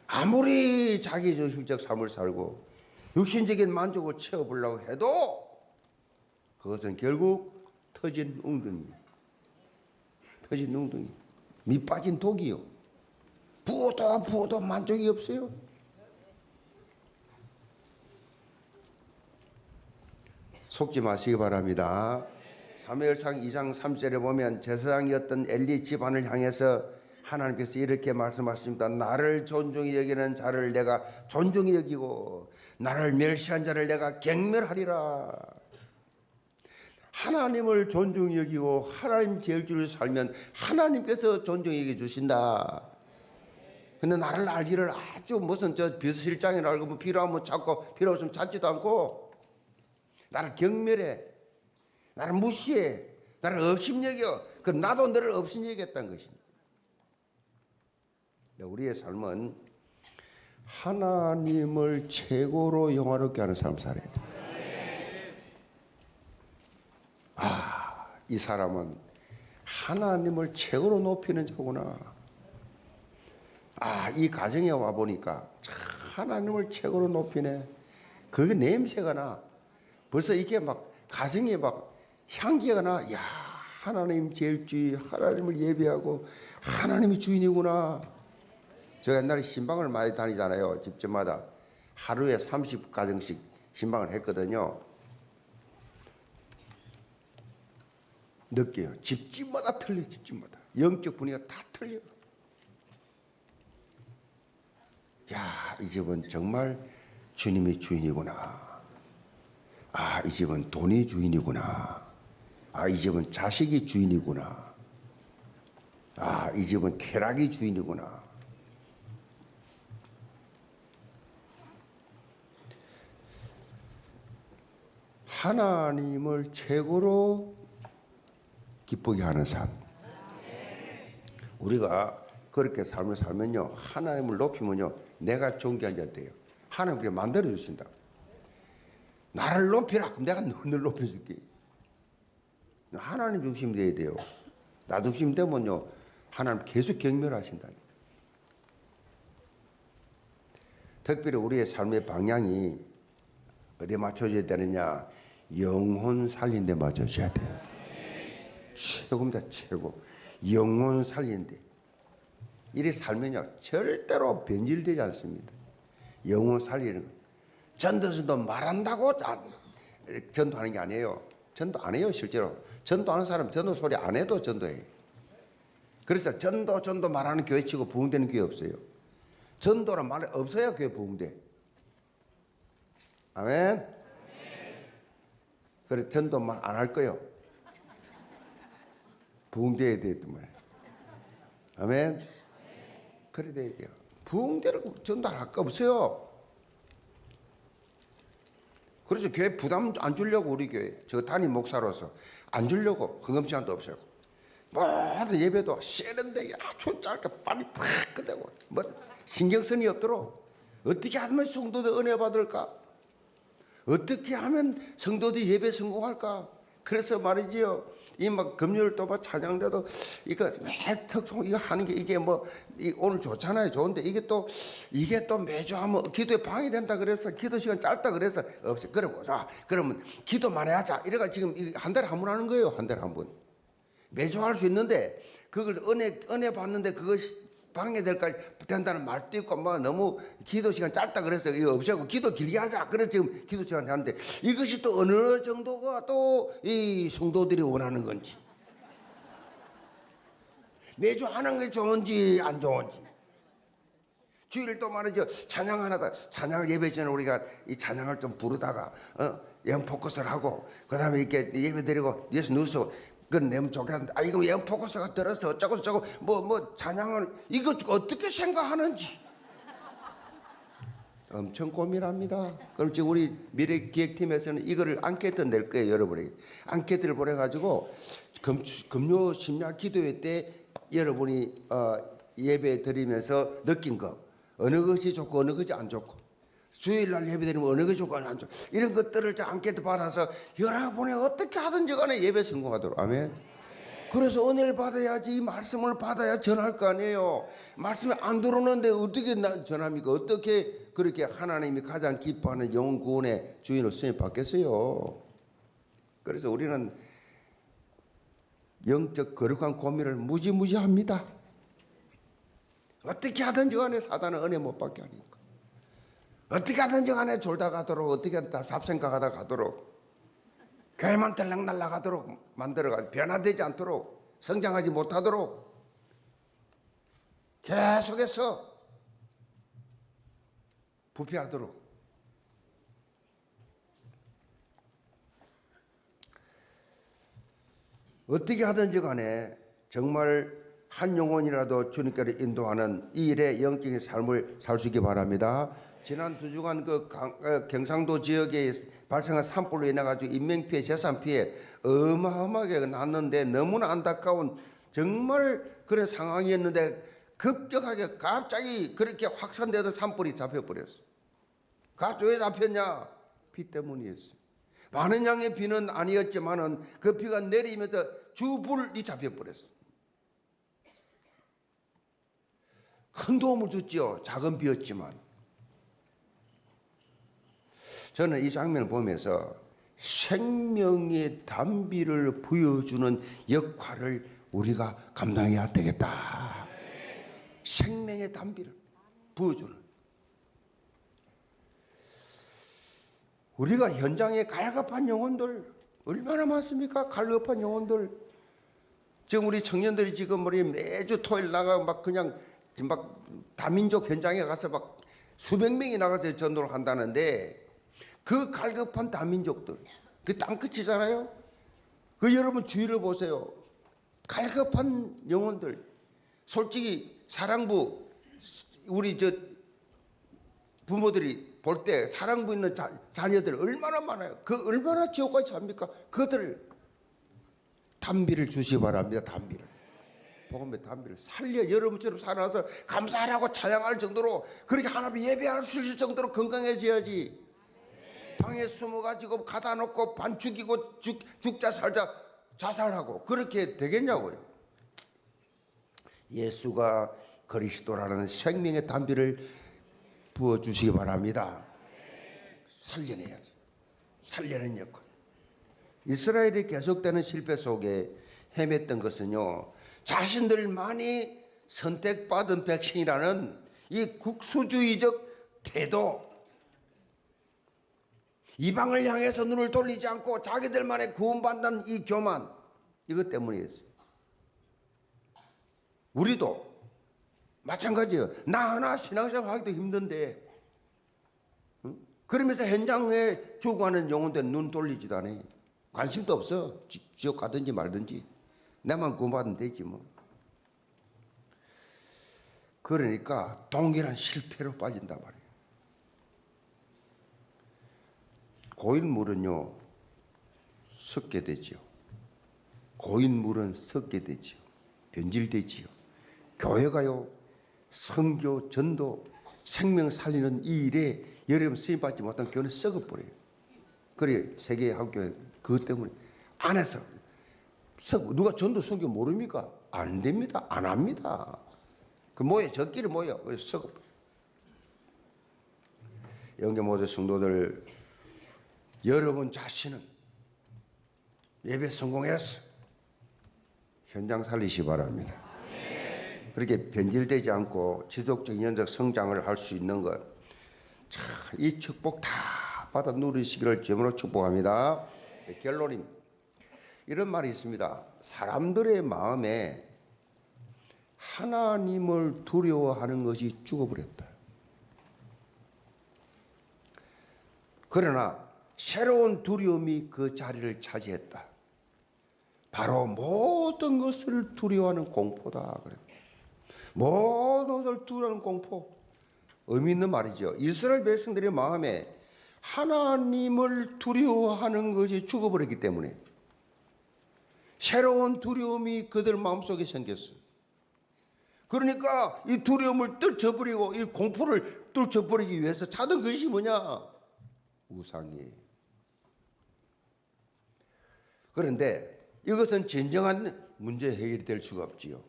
아무리 자기 조실적 삶을 살고 육신적인 만족을 채워보려고 해도 그것은 결국 터진 웅덩이. 밑 빠진 독이요. 부어도 만족이 없어요. 속지 마시기 바랍니다. 사무엘상 2장 3절에 보면 제사장이었던 엘리 집안을 향해서 하나님께서 이렇게 말씀하십니다. 나를 존중히 여기는 자를 내가 존중히 여기고 나를 멸시한 자를 내가 경멸하리라. 하나님을 존중히 여기고 하나님 제일주를 살면 하나님께서 존중히 여겨 주신다. 근데 나를 알기를 아주 무슨 저 비서실장이라 알고 뭐 필요하면 찾고 필요 없으면 찾지도 않고 나를 경멸해. 나를 무시해. 나를 업신여겨. 그럼 나도 너를 업신여겼다는 것입니다. 우리의 삶은 하나님을 최고로 영화롭게 하는 삶을 살아야 돼. 이 사람은 하나님을 최고로 높이는 자구나. 이 가정에 와 보니까 하나님을 최고로 높이네. 그게 냄새가 나. 벌써 이게 막 가정에 막 향기가 나. 야, 하나님 제일주의, 하나님을 예배하고 하나님이 주인이구나. 제가 옛날에 신방을 많이 다니잖아요. 집집마다 하루에 30가정씩 신방을 했거든요. 느껴요. 집집마다 틀려. 집집마다 영적 분위기가 다 틀려. 야, 이 집은 정말 주님이 주인이구나. 이 집은 돈이 주인이구나. 이 집은 자식이 주인이구나. 이 집은 쾌락이 주인이구나. 하나님을 최고로 기쁘게 하는 삶. 우리가 그렇게 삶을 살면요, 하나님을 높이면요, 내가 존귀한 자 돼요. 하나님께 만들어 주신다. 나를 높이라. 그럼 내가 너를 높여줄게. 하나님 중심 돼야 돼요. 나 중심 되면요, 하나님 계속 경멸하신다. 특별히 우리의 삶의 방향이 어디에 맞춰져야 되느냐? 영혼 살린 데 맞춰져야 돼요. 최고입니다. 최고. 영혼 살린 데. 이래 살면요, 절대로 변질되지 않습니다. 영혼 살리는 거. 전도서도 말한다고 전도하는 게 아니에요. 전도 안 해요. 실제로 전도하는 사람 전도 소리 안 해도 전도해요. 그래서 전도 말하는 교회 치고 부흥되는 교회 없어요. 전도란 말 없어야 교회 부흥돼. 아멘. 그래서 전도 말 안 할 거요. 부흥돼야 되더만. 아멘. 그래 돼야 돼요. 부흥대를 전달할 거 없어요. 그래서 교회 부담 안 주려고 우리 교회 저 담임 목사로서 안 주려고 헌금 시간도 없어요. 모든 예배도 세련되게 아주 짧게 빨리 팍 끝내고 뭐 신경선이 없도록 어떻게 하면 성도들 은혜 받을까? 어떻게 하면 성도들이 예배 성공할까? 그래서 말이지요. 이 막 금요일 또 막 찬양대도 이거 매 특송 이거 하는 게 이게 뭐 오늘 좋잖아요. 좋은데 이게 또 매주 하면 기도에 방해된다 그래서 기도 시간 짧다 그래서 없어. 그러고 자 그러면 기도만 해야자. 이래가 지금 한 달에 한 번 하는 거예요. 한 달에 한 번. 매주 할 수 있는데 그걸 은혜 받는데 그것이 방해될까 된다는 말도 있고 뭐 너무 기도 시간 짧다 그래서 이거 없애고 기도 길게 하자. 그래서 지금 기도 시간 하는데 이것이 또 어느 정도가 또 이 성도들이 원하는 건지 매주 하는 게 좋은지 안 좋은지 주일 또 말이죠. 찬양 하나다. 찬양을 예배 전에 우리가 이 찬양을 좀 부르다가 영포커스를 하고 그다음에 이렇게 예배 드리고 예수 누워서 그건 내면 좋겠는데 이거 영포커스가 들어서 어쩌고 저쩌고 뭐 찬양을 이거 어떻게 생각하는지 엄청 고민합니다. 그럼 지금 우리 미래기획팀에서는 이거를 앙케이트 낼 거예요. 여러분이 앙케이트를 보내가지고 금요 심야 기도회 때 여러분이 예배 드리면서 느낀 거 어느 것이 좋고 어느 것이 안 좋고 주일날 예배 드리면 어느 것이 좋고 안 좋고 이런 것들을 앙케이트 받아서 여러분이 어떻게 하든지 간에 예배 성공하도록 아멘. 그래서 은혜를 받아야지 말씀을 받아야 전할 거 아니에요. 말씀이 안 들어오는데 어떻게 전합니까? 어떻게 그렇게 하나님이 가장 기뻐하는 영혼 구원의 주인을 선임 받겠어요? 그래서 우리는 영적 거룩한 고민을 무지무지합니다. 어떻게 하든지 간에 사단은 은혜 못 받게 하니까. 어떻게 하든지 간에 졸다 가도록 어떻게 잡생각하다 가도록 교회만 들락 날아가도록 만들어가지고 변화되지 않도록 성장하지 못하도록 계속해서 부패하도록 어떻게 하든지 간에 정말 한 영혼이라도 주님께로 인도하는 이 일의 영적인 삶을 살 수 있기 바랍니다. 지난 2주간 경상도 지역에 발생한 산불로 인해 가지고 인명피해, 재산피해 어마어마하게 났는데 너무나 안타까운 정말 그런 상황이었는데 급격하게 갑자기 그렇게 확산되던 산불이 잡혀버렸어. 갑자기 왜 잡혔냐? 비 때문이었어. 많은 양의 비는 아니었지만은 그 비가 내리면서 주불이 잡혀버렸어. 큰 도움을 줬지요. 작은 비였지만. 저는 이 장면을 보면서 생명의 단비를 부여주는 역할을 우리가 감당해야 되겠다. 생명의 단비를 부여주는. 우리가 현장에 갈급한 영혼들 얼마나 많습니까? 갈급한 영혼들. 지금 우리 청년들이 지금 우리 매주 토요일 나가 막 그냥 막 다민족 현장에 가서 막 수백 명이 나가서 전도를 한다는데 그 갈급한 다민족들, 그 땅끝이잖아요. 그 여러분 주위를 보세요. 갈급한 영혼들. 솔직히 사랑부 우리 저 부모들이 볼 때 사랑부 있는 자녀들 얼마나 많아요. 그 얼마나 지옥까지 삽니까? 그들을 단비를 주시 바랍니다. 단비를. 복음의 단비를 살려 여러분처럼 살아서 감사하라고 찬양할 정도로 그렇게 하나님 예배할 수 있을 정도로 건강해져야지. 방에 숨어가지고 가다 놓고 반 죽이고 죽자 살자 자살하고 그렇게 되겠냐고요. 예수가 그리스도라는 생명의 단비를 부어주시기 바랍니다. 살려내야지. 살려낸 역할. 이스라엘이 계속되는 실패 속에 헤맸던 것은요, 자신들만이 선택받은 백성이라는 이 국수주의적 태도, 이방을 향해서 눈을 돌리지 않고 자기들만의 구원받는 이 교만, 이것 때문이었어요. 우리도 마찬가지예요. 나 하나 신앙생활 하기도 힘든데, 그러면서 현장에 죽어가는 영혼들 눈 돌리지도 않아요. 관심도 없어. 지옥 가든지 말든지 나만 구원받으면 되지 뭐. 그러니까 동일한 실패로 빠진단 말이에요. 고인물은요 썩게 되지요. 고인물은 썩게 되지요. 변질되지요. 교회가요 선교, 전도, 생명 살리는 이 일에 여러분 쓰임받지 못한 교회는 썩어버려요. 그래 세계 한교회 그것 때문에 안에서 누가 전도 선교 모릅니까? 안 됩니다. 안 합니다. 그 모여 저끼리 모여 썩어. 영계모세 성도들 여러분 자신은 예배 성공해서 현장 살리시 바랍니다. 그렇게 변질되지 않고 지속적인 연적 성장을 할 수 있는 것, 이 축복 다 받아 누리시기를 주님으로 축복합니다. 결론입니다. 이런 말이 있습니다. 사람들의 마음에 하나님을 두려워하는 것이 죽어버렸다. 그러나 새로운 두려움이 그 자리를 차지했다. 바로 모든 것을 두려워하는 공포다. 그래. 모든 것을 두려워하는 공포. 의미 있는 말이죠. 이스라엘 백성들의 마음에 하나님을 두려워하는 것이 죽어버렸기 때문에 새로운 두려움이 그들 마음속에 생겼어요. 그러니까 이 두려움을 떨쳐버리고 이 공포를 떨쳐버리기 위해서 찾은 것이 뭐냐? 우상이에요. 그런데 이것은 진정한 문제 해결이 될 수가 없지요.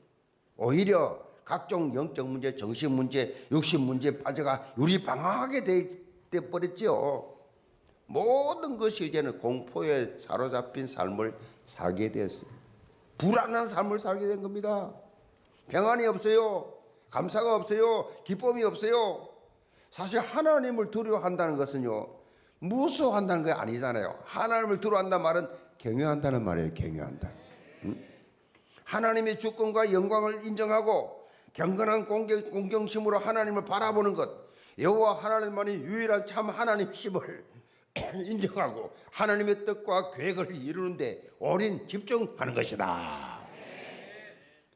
오히려 각종 영적 문제, 정신 문제, 육신 문제에 빠져가 유리방황하게 돼 버렸지요. 모든 것이 이제는 공포에 사로잡힌 삶을 살게 됐어요. 불안한 삶을 살게 된 겁니다. 평안이 없어요. 감사가 없어요. 기쁨이 없어요. 사실 하나님을 두려워한다는 것은요, 무서워한다는 게 아니잖아요. 하나님을 두려워한다는 말은 경외한다는 말이에요. 경외한다. 하나님의 주권과 영광을 인정하고 경건한 공경심으로 하나님을 바라보는 것, 여호와 하나님만이 유일한 참 하나님심을 인정하고 하나님의 뜻과 계획을 이루는데 올인 집중하는 것이다.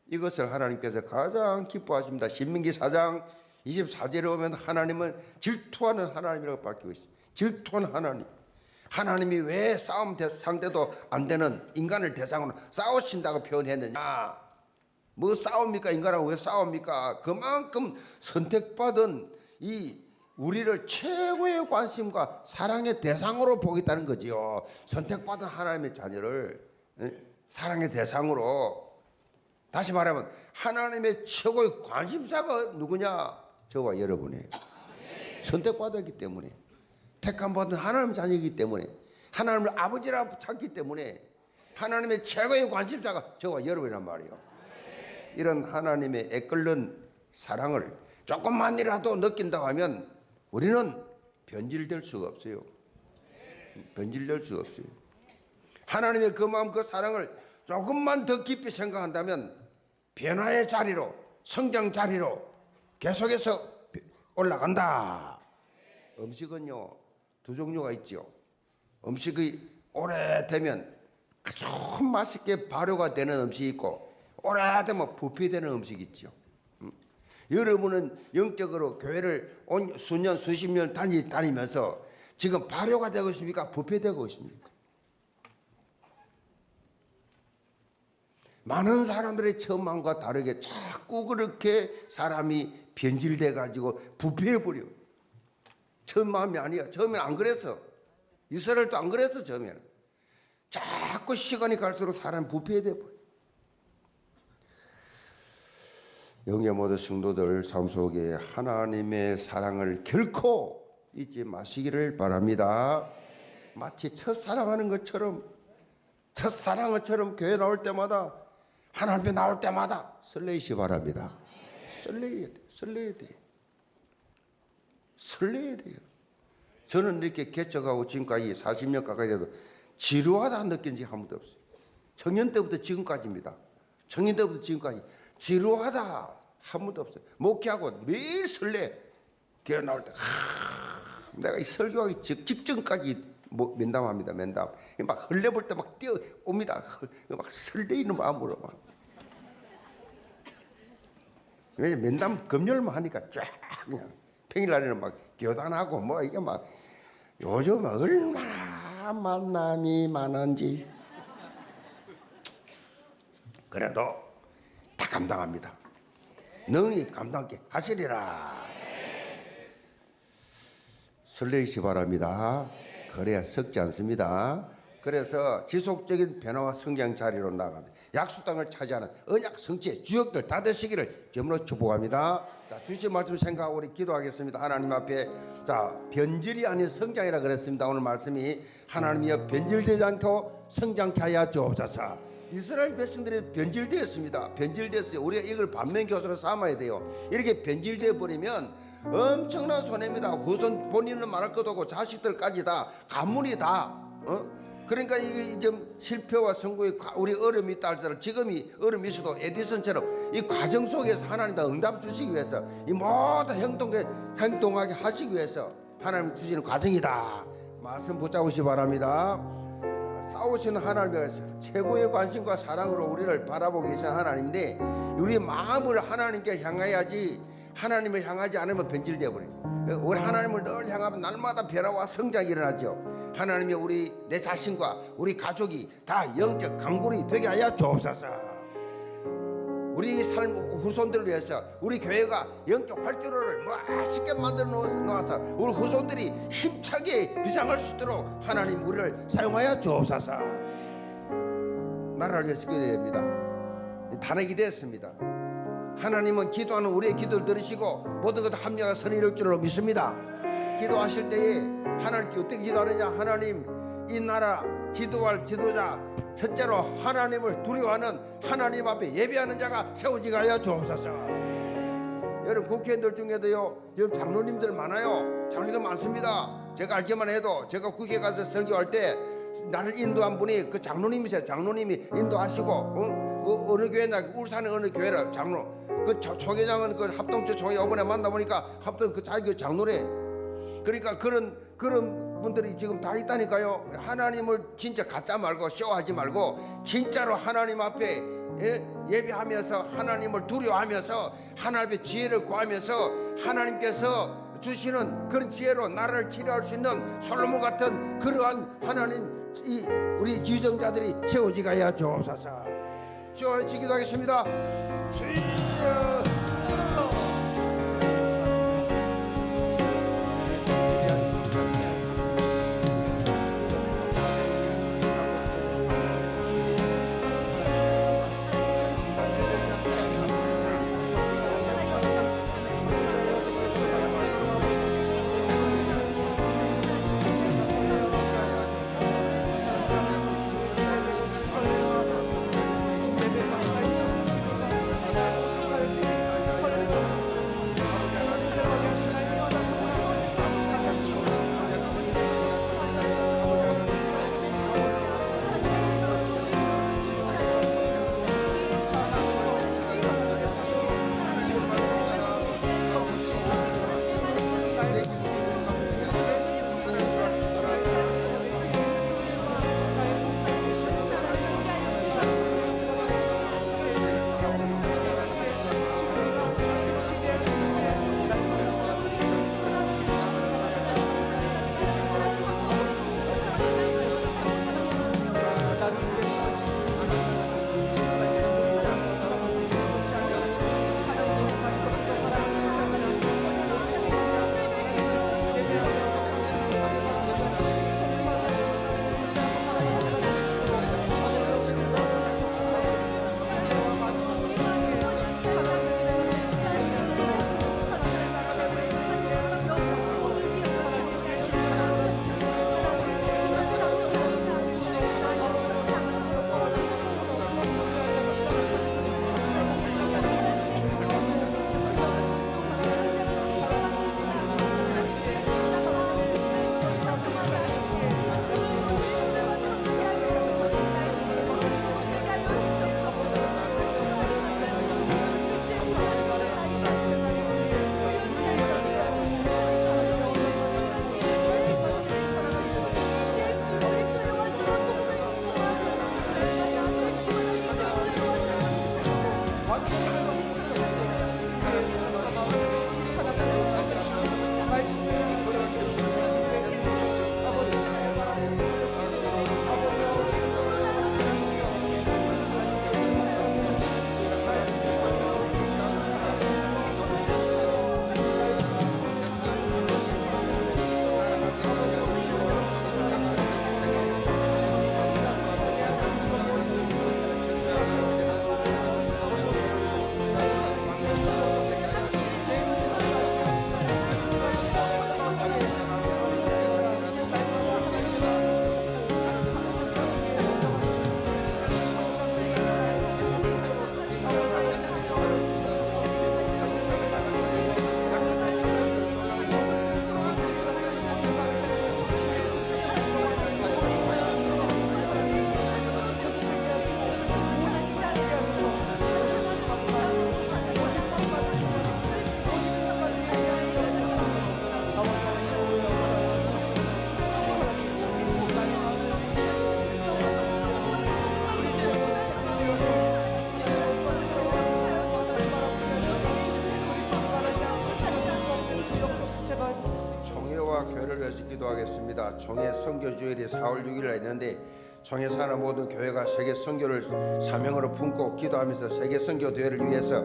이것을 하나님께서 가장 기뻐하십니다. 신명기 4장 24절에 보면 하나님은 질투하는 하나님이라고 밝히고 있습니다. 질투하는 하나님. 하나님이 왜 싸움 상대도 안 되는 인간을 대상으로 싸우신다고 표현했느냐? 뭐 싸웁니까? 인간하고 왜 싸웁니까? 그만큼 선택받은 이 우리를 최고의 관심과 사랑의 대상으로 보겠다는 거지요. 선택받은 하나님의 자녀를 사랑의 대상으로. 다시 말하면 하나님의 최고의 관심사가 누구냐? 저와 여러분이에요. 선택받았기 때문에, 택함받은 하나님 자녀이기 때문에, 하나님을 아버지라 찾기 때문에 하나님의 최고의 관심사가 저와 여러분이란 말이에요. 이런 하나님의 애끓는 사랑을 조금만이라도 느낀다고 하면 우리는 변질될 수가 없어요. 변질될 수가 없어요. 하나님의 그 마음, 그 사랑을 조금만 더 깊이 생각한다면 변화의 자리로, 성장 자리로 계속해서 올라간다. 음식은요, 두 종류가 있죠. 음식이 오래되면 아주 맛있게 발효가 되는 음식이 있고 오래되면 부패되는 음식이 있죠. 여러분은 영적으로 교회를 수년, 수십 년 다니면서 지금 발효가 되고 있습니까? 부패되고 있습니까? 많은 사람들의 처음 마음과 다르게 자꾸 그렇게 사람이 변질돼 가지고 부패해버려. 처음 마음이 아니야. 처음에는 안 그랬어. 이스라엘도 안 그랬어. 처음에는. 자꾸 시간이 갈수록 사람이 부패돼 버려. 영계 모든 성도들 삶 속에 하나님의 사랑을 결코 잊지 마시기를 바랍니다. 마치 첫사랑하는 것처럼, 첫사랑처럼 교회 나올 때마다, 하나님 앞에 나올 때마다 설레이시 바랍니다. 설레야 돼요. 저는 이렇게 개척하고 지금까지 40년 가까이 돼도 지루하다 느낀 적이 한 번도 없어요. 청년 때부터 지금까지입니다. 청년 때부터 지금까지 지루하다 한 번도 없어요. 목회하고 매일 설레. 교회 나올 때 내가 이 설교하기 직전까지 면담합니다. 면담. 막 흘려볼 때 막 뛰어옵니다. 막 설레이는 마음으로 막. 왜 면담 금요일만 하니까 쫙 그냥 평일날에는 막 교단하고 뭐 이게 막 요즘 얼마나 만남이 많은지. 그래도 다 감당합니다. 능히 감당하게 하시리라. 설레이시 바랍니다. 그래야 썩지 않습니다. 그래서 지속적인 변화와 성장 자리로 나갑니다. 약속 땅을 차지하는 언약 성취의 주역들 다 되시기를 점으로 축복합니다. 자, 주신 말씀 생각하고 우리 기도하겠습니다. 하나님 앞에 자 변질이 아닌 성장이라 그랬습니다. 오늘 말씀이 하나님이여 변질되지 않고 성장케 하여 주옵소서. 이스라엘 백성들이 변질되었습니다. 변질됐어요. 우리가 이걸 반면교사로 삼아야 돼요. 이렇게 변질돼 버리면 엄청난 손해입니다. 후손 본인은 말할 것도 없고 자식들까지 다 가문이 다. 그러니까 이게 좀 실패와 성공의 우리 어려움이 있다 할지라도 지금이 어려움이 있어도 에디슨처럼 이 과정 속에서 하나님 다 응답 주시기 위해서 이 모든 행동하게 하시기 위해서 하나님 주시는 과정이다. 말씀 붙잡으시 바랍니다. 싸우시는 하나님의 최고의 관심과 사랑으로 우리를 바라보고 계신 하나님인데 우리 마음을 하나님께 향해야지 하나님을 향하지 않으면 변질되어 버려요. 우리 하나님을 늘 향하면 날마다 변화와 성장이 일어나죠. 하나님이 우리 내 자신과 우리 가족이 다 영적 강골이 되게 하여 주옵소서. 우리 삶 후손들을 위해서 우리 교회가 영적 활주로를 멋있게 만들어 놓아서 우리 후손들이 힘차게 비상할 수 있도록 하나님 우리를 사용하여 주옵소서. 나라를 위해서 기도해야 됩니다. 탄핵이 됐습니다. 하나님은 기도하는 우리의 기도를 들으시고 모든 것 합리화가 선이 이룰 줄로 믿습니다. 기도하실 때에 하나님께 어떻게 기도하느냐. 하나님 이 나라 지도할 지도자 첫째로 하나님을 두려워하는 하나님 앞에 예배하는 자가 세워지게 하여 주옵소서. 여러분 국회의원들 중에도요 여러분 장로님들 많아요. 장로님들 많습니다. 제가 알기만 해도 제가 국회에 가서 설교할 때 나를 인도한 분이 그 장로님이세요. 장로님이 인도하시고 어느 교회나 울산의 어느 교회라 장로 그 총회장은 그 합동체 총회 이번에 만나보니까 합동 그 자기 장로래. 그러니까 그런 분들이 지금 다 있다니까요. 하나님을 진짜 가짜 말고 쇼하지 말고 진짜로 하나님 앞에 예배하면서 하나님을 두려워하면서 하나님의 지혜를 구하면서 하나님께서 주시는 그런 지혜로 나라를 치료할 수 있는 솔로몬 같은 그러한 하나님 우리 지정자들이 세워지게 하여 주옵소서. 주여 기도하겠습니다. 주여 교회를 위해서 기도하겠습니다. 총회 선교주일이 4월 6일에 있는데 총회 사는 모든 교회가 세계 선교를 사명으로 품고 기도하면서 세계 선교 대회를 위해서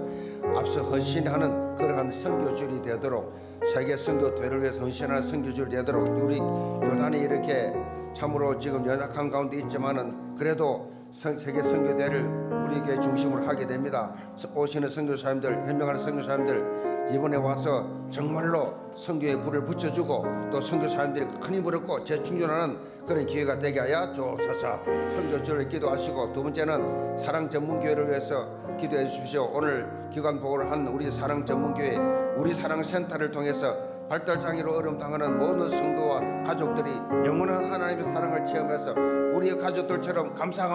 앞서 헌신하는 그러한 선교주일이 되도록 세계 선교 대회를 위해서 헌신하는 선교주일이 되도록 우리 교단이 이렇게 참으로 지금 연약한 가운데 있지만은 그래도 세계 선교 대회를 우리에게 중심으로 하게 됩니다. 오시는 선교사님들, 현명하는 선교사님들 이번에 와서 정말로 선교에 불을 붙여주고 또 선교사님들이 큰 힘을 얻고 재충전하는 그런 기회가 되게 하여 주옵소서. 선교주를 기도하시고 두 번째는 사랑 전문교회를 위해서 기도해 주십시오. 오늘 기관 보고를 한 우리 사랑 전문교회 우리 사랑 센터를 통해서 발달장애로 어려움당하는 모든 성도와 가족들이 영원한 하나님의 사랑을 체험해서 우리의 가족들처럼 감사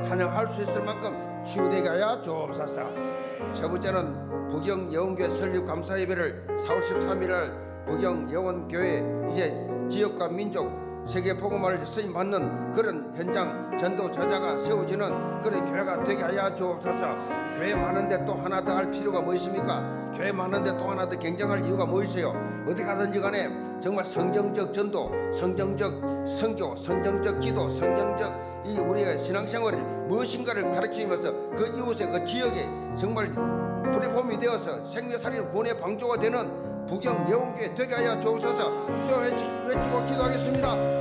찬양할 수 있을 만큼 치유되게 하여 주옵소서. 세 번째는 부경 여원교회 설립 감사 예배를 4월 13일 부경 여원교회 이제 지역과 민족 세계 복음화를 쓰임 받는 그런 현장 전도 저자가 세워지는 그런 교회가 되게 하여 주옵소서. 교회 많은데 또 하나 더 할 필요가 뭐 있습니까? 교회 많은데 또 하나 더 경쟁할 이유가 뭐 있어요? 어떻게 하든지 간에 정말 성경적 전도, 성경적 선교, 성경적 기도, 성경적 이 우리의 신앙생활을 무엇인가를 가르치면서 그 이웃의 그 지역에 정말 플랫폼이 되어서 생명살리는 구원의 방조가 되는 부경 여원교회 되게 하여 주옵소서. 외치고 기도하겠습니다.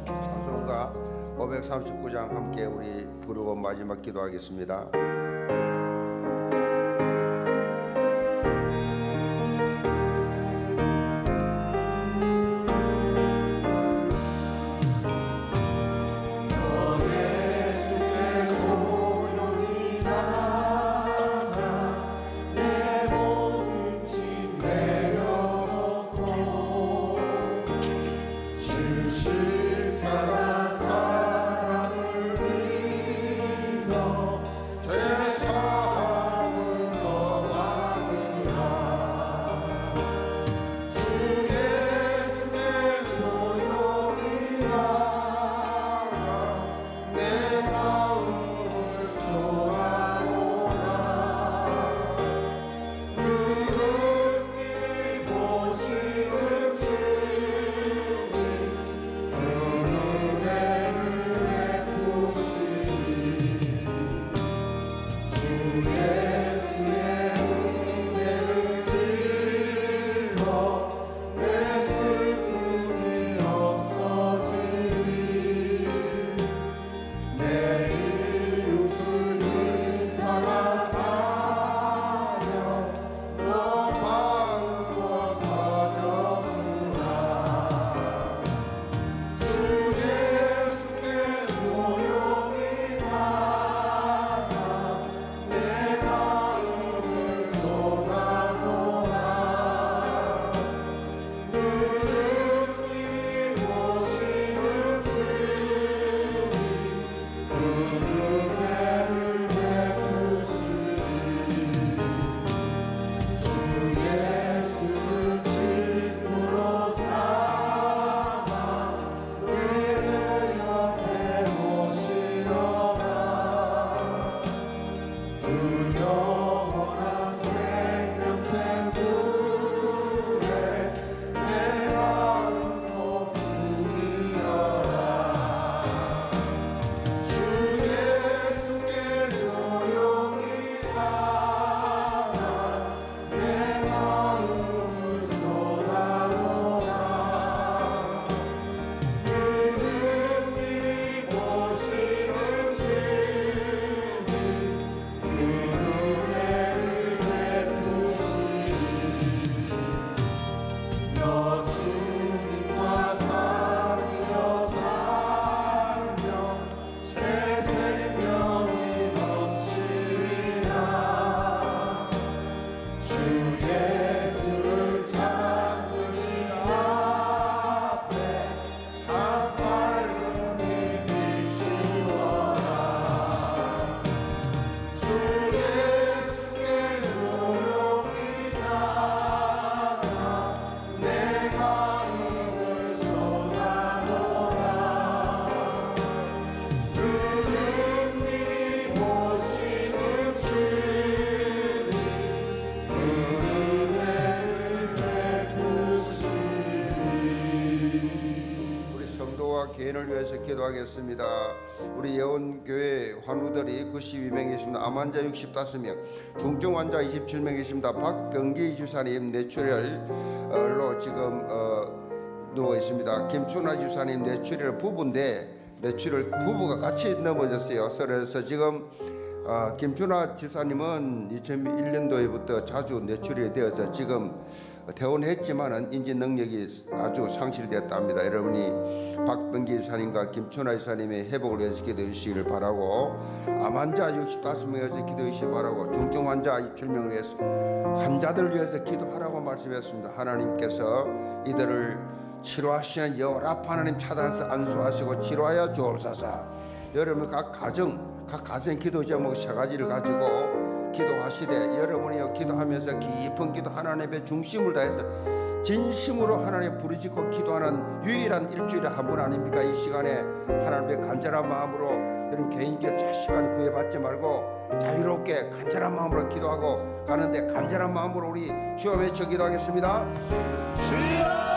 사성가 539장 함께 우리 부르고 마지막 기도하겠습니다. 개인을 위해서 기도하겠습니다. 우리 예원교회 환우들이 92명이십니다. 암환자 65명, 중증 환자 27명이십니다. 박병기 주사님 뇌출혈로 지금 누워 있습니다. 김춘하 주사님 뇌출혈 부부인데 뇌출혈 부부가 같이 넘어졌어요. 그래서 지금 김춘하 지사님은 2001년도에부터 자주 뇌출혈이 되어서 지금 퇴원했지만은 인지 능력이 아주 상실됐답니다. 여러분이 박병기 지사님과 김춘하 지사님의 회복을 위해서 기도해 주시기를 바라고, 암 환자 65명에서 기도해 주시기 바라고, 중증 환자 27명을 위해서 환자들 위해서 기도하라고 말씀했습니다. 하나님께서 이들을 치료하시는 여호라파 하나님 찾아서 안수하시고 치료하여 주옵소서. 여러분 각 가정 기도 제목 세 가지를 가지고 기도하시되, 여러분이요 기도하면서 깊은 기도 하나님의 중심을 다해서 진심으로 하나님 부르짖고 기도하는 유일한 일주일에 한 번 아닙니까? 이 시간에 하나님의 간절한 마음으로 여러분 개인기도 시간 구애받지 말고 자유롭게 간절한 마음으로 기도하고 가는데, 간절한 마음으로 우리 주여 외쳐 기도하겠습니다. 주여